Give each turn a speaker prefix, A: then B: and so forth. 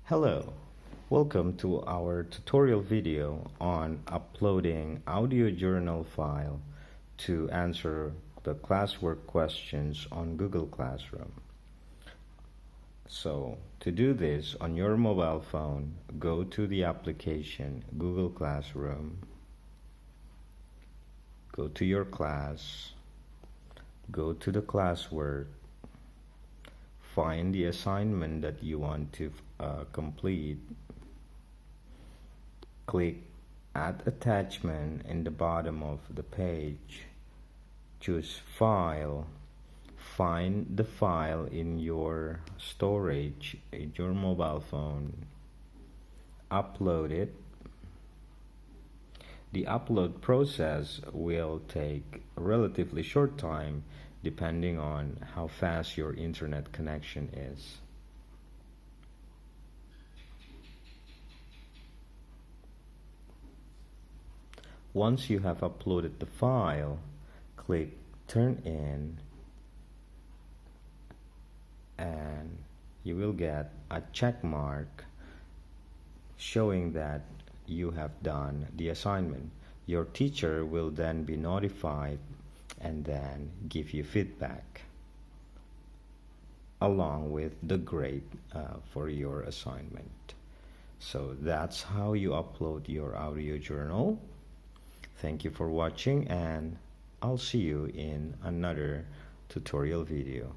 A: Hello, welcome to our tutorial video on uploading audio journal file to answer the classwork questions on Google Classroom. So to do this on your mobile phone, go to the application Google Classroom, go to your class, go to the classwork, find the assignment that you want to complete, click Add Attachment in the bottom of the page, choose File, find the file in your storage in your mobile phone, upload it. The upload process will take a relatively short time depending on how fast your internet connection is. Once you have uploaded the file, click Turn In and you will get a check mark showing that you have done the assignment. Your teacher will then be notified and then give you feedback along with the grade for your assignment. So that's how you upload your audio journal. Thank you for watching, and I'll see you in another tutorial video.